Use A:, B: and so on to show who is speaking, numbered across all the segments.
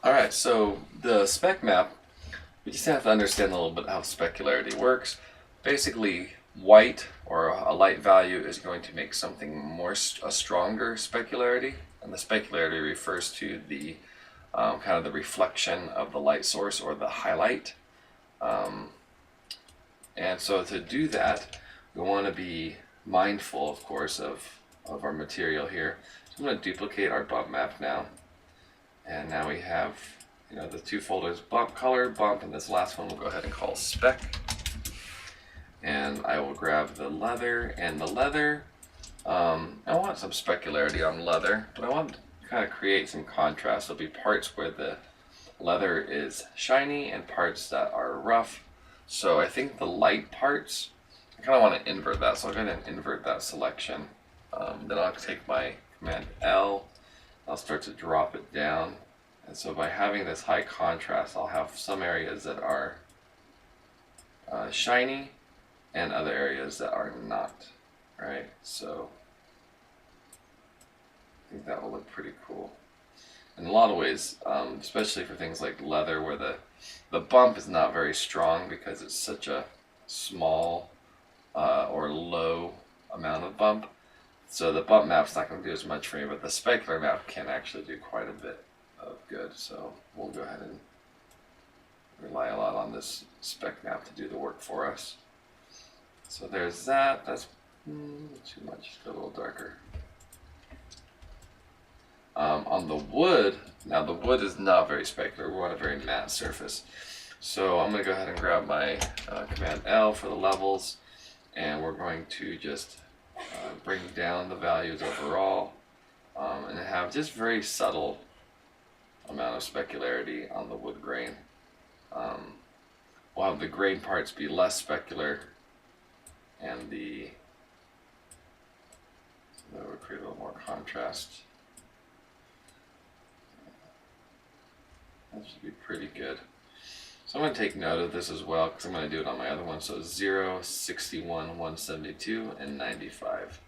A: Alright, so the spec map, we just have to understand a little bit how specularity works. Basically, white or a light value is going to make something a stronger specularity, and the specularity refers to the kind of the reflection of the light source or the highlight. And so to do that, we want to be mindful, of course, of our material here. So I'm going to duplicate our bump map now. And now we have, the two folders, bump, color, bump, and this last one we'll go ahead and call spec. And I will grab the leather, and the leather, I want some specularity on leather, but I want to kind of create some contrast. There'll be parts where the leather is shiny and parts that are rough. So I think the light parts, I kind of want to invert that. So I'll go ahead and invert that selection. Then I'll take my Command L, I'll start to drop it down. And so by having this high contrast, I'll have some areas that are shiny and other areas that are not, right? So I think that will look pretty cool. In a lot of ways, especially for things like leather, where the bump is not very strong because it's such a small or low amount of bump. So the bump map's not going to do as much for me, but the specular map can actually do quite a bit of good. So we'll go ahead and rely a lot on this spec map to do the work for us. So there's that. That's too much. Let's go a little darker. On the wood, now the wood is not very specular. We want a very matte surface. So I'm going to go ahead and grab my Command L for the levels, and we're going to just bring down the values overall and have just very subtle amount of specularity on the wood grain. We'll have the grain parts be less specular, and that will create a little more contrast. That should be pretty good. So I'm going to take note of this as well, because I'm going to do it on my other one. So 0, 61, 172, and 95.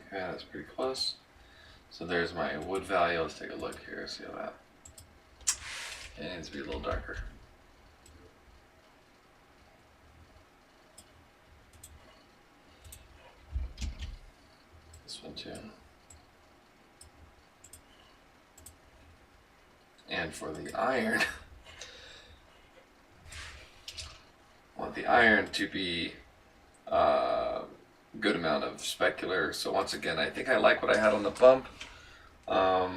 A: Okay, that's pretty close. So there's my wood value. Let's take a look here, see how that. It needs to be a little darker. This one too. And for the iron, I want the iron to be good amount of specular. So once again, I think I like what I had on the bump. Oh,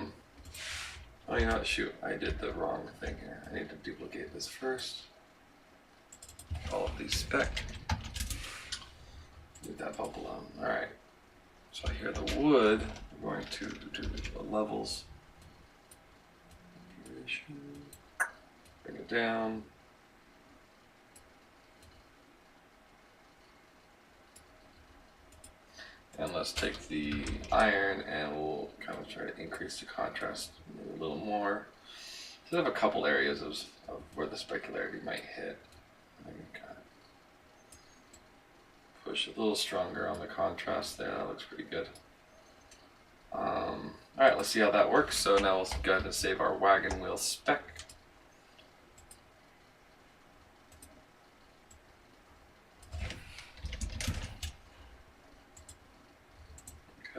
A: you know what? Shoot, I did the wrong thing here. I need to duplicate this first. All of these spec. Leave that bump alone. All right. So here the wood, I'm going to do the levels. Bring it down. And let's take the iron and we'll kind of try to increase the contrast a little more. So I have a couple areas of where the specularity might hit. I can kind of push a little stronger on the contrast there. That looks pretty good. Alright, let's see how that works. So now let's go ahead and save our wagon wheel spec.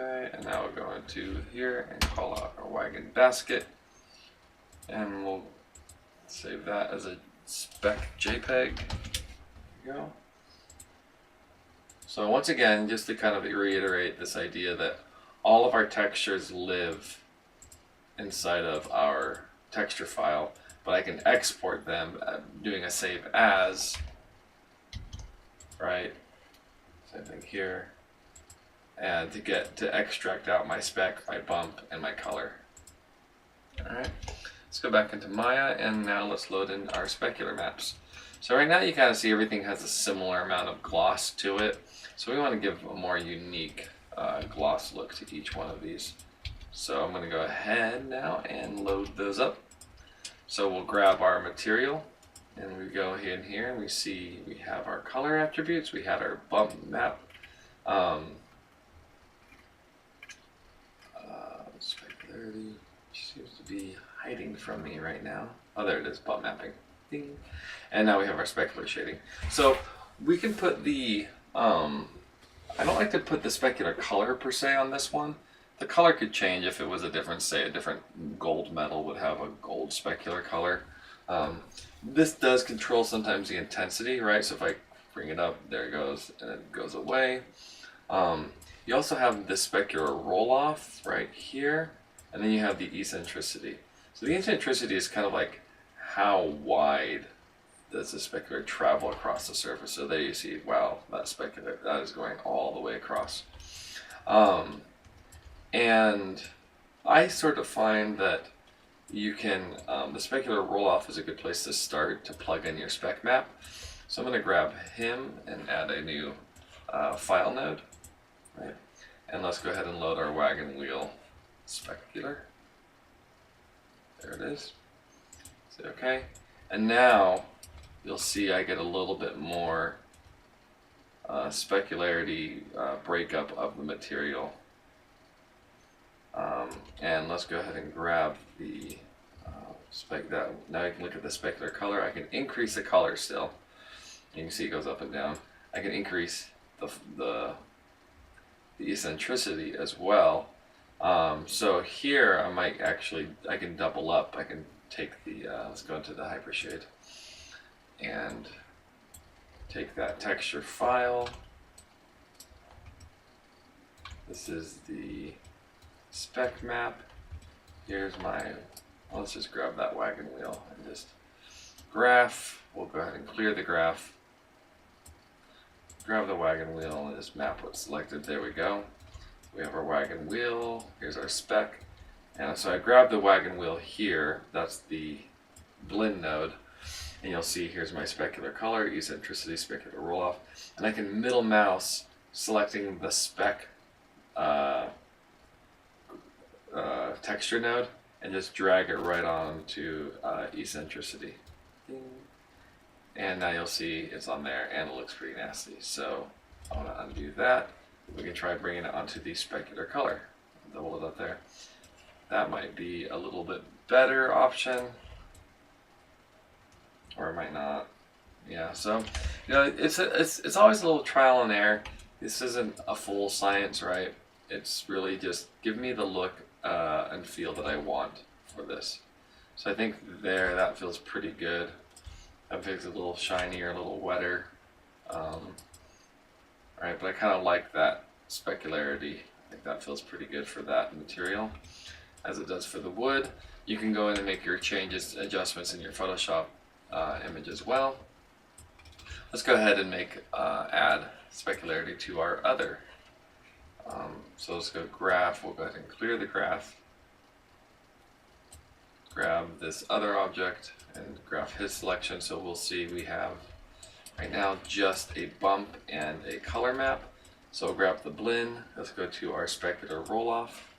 A: Okay, and now we'll go into here and call out our wagon basket, and we'll save that as a spec JPEG. There you go. So once again, just to kind of reiterate this idea that all of our textures live inside of our texture file, but I can export them doing a save as, right? Same thing here. And to extract out my spec, my bump, and my color. Alright, let's go back into Maya, and now let's load in our specular maps. So right now you kind of see everything has a similar amount of gloss to it, so we want to give a more unique gloss look to each one of these. So I'm going to go ahead now and load those up. So we'll grab our material and we go in here and we see we have our color attributes, we had our bump map. Specularity seems to be hiding from me right now. Oh, there it is, bump mapping. Ding. And now we have our specular shading. So we can put the, I don't like to put the specular color per se on this one. The color could change if it was a different, say a different gold metal would have a gold specular color. This does control sometimes the intensity, right? So if I bring it up, there it goes, and it goes away. You also have the specular roll-off right here, and then you have the eccentricity. So the eccentricity is kind of like how wide does the specular travel across the surface. So there you see, wow, that specular, that is going all the way across. And I sort of find that you can, the specular roll-off is a good place to start to plug in your spec map. So I'm going to grab him and add a new file node, right? And let's go ahead and load our wagon wheel specular. There it is. Say okay. And now you'll see I get a little bit more specularity breakup of the material. And let's go ahead and grab the spec. That now you can look at the specular color. I can increase the color still. You can see it goes up and down. I can increase the eccentricity as well. So here I might actually, I can double up. I can take the, let's go into the hypershade and take that texture file. This is the spec map. Here's my, well, let's just grab that wagon wheel and just graph. We'll go ahead and clear the graph. Grab the wagon wheel and just map what's selected. There we go. We have our wagon wheel. Here's our spec. And so I grab the wagon wheel here. That's the blend node. And you'll see here's my specular color, eccentricity, specular roll off. And I can middle mouse selecting the spec texture node and just drag it right on to eccentricity. Ding. And now you'll see it's on there and it looks pretty nasty. So I want to undo that. We can try bringing it onto the specular color. Double it up there. That might be a little bit better option. Or it might not. Yeah, so you know, it's always a little trial and error. This isn't a full science, right? It's really just give me the look and feel that I want for this. So I think there, that feels pretty good. That makes it a little shinier, a little wetter. Right, but I kind of like that specularity. I think that feels pretty good for that material, as it does for the wood. You can go in and make your changes, adjustments in your Photoshop image as well. Let's go ahead and make add specularity to our other. So let's go graph. We'll go ahead and clear the graph. Grab this other object and graph his selection. So we'll see we have right now just a bump and a color map. So we'll grab the blend. Let's go to our specular roll off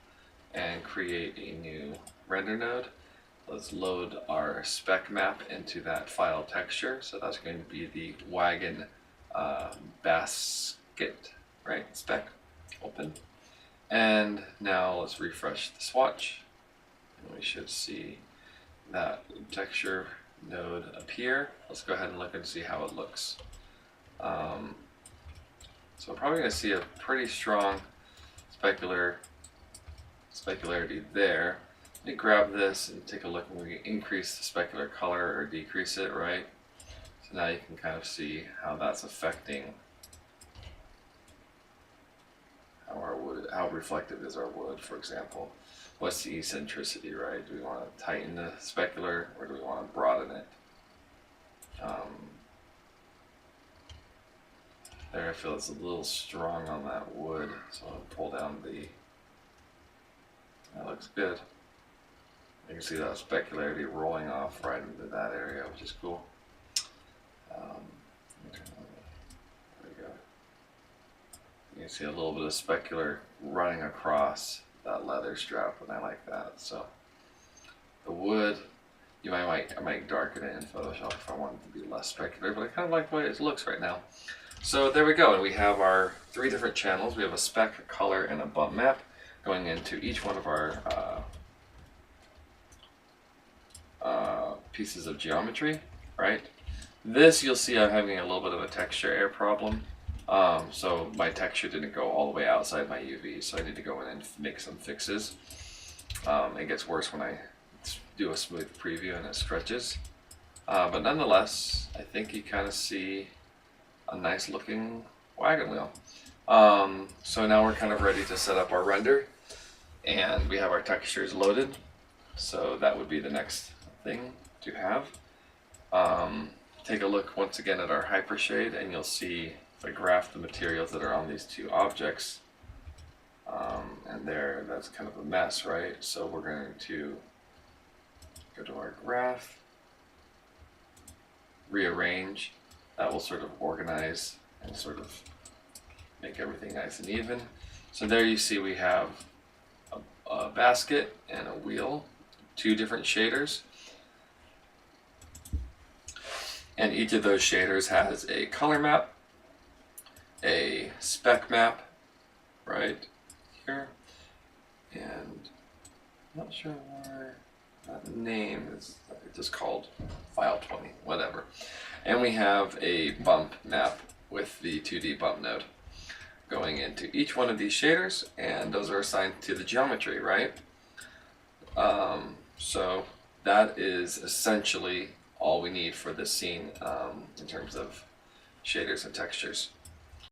A: and create a new render node. Let's load our spec map into that file texture. So that's going to be the wagon basket, right? Spec, open. And now let's refresh the swatch. And we should see that texture node appear. Let's go ahead and look and see how it looks. So I'm probably going to see a pretty strong specularity there. Let me grab this and take a look and we increase the specular color or decrease it, right? So now you can kind of see how that's affecting how our wood, how reflective is our wood, for example. What's the eccentricity, right? Do we want to tighten the specular or do we want to broaden it? There, I feel it's a little strong on that wood, so I'm going to pull down the, that looks good. You can see that specularity rolling off right into that area, which is cool. There we go. You can see a little bit of specular running across that leather strap, and I like that. So the wood, I might darken it in Photoshop if I want it to be less specular, but I kind of like the way it looks right now. So there we go, and we have our 3 different channels. We have a spec, a color, and a bump map going into each one of our pieces of geometry, right? This, you'll see I'm having a little bit of a texture error problem. So my texture didn't go all the way outside my UV, so I need to go in and make some fixes. It gets worse when I do a smooth preview and it stretches. But nonetheless, I think you kind of see a nice looking wagon wheel. So now we're kind of ready to set up our render, and we have our textures loaded. So that would be the next thing to have. Take a look once again at our hypershade, and you'll see if I graph the materials that are on these 2 objects. And there, that's kind of a mess, right? So we're going to go to our graph, rearrange. That will sort of organize and sort of make everything nice and even. So there you see we have a basket and a wheel, 2 different shaders. And each of those shaders has a color map, a spec map, right here, and I'm not sure where that name is. It's just called file 20, whatever. And we have a bump map with the 2D bump node going into each one of these shaders, and those are assigned to the geometry, right? So that is essentially all we need for this scene in terms of shaders and textures.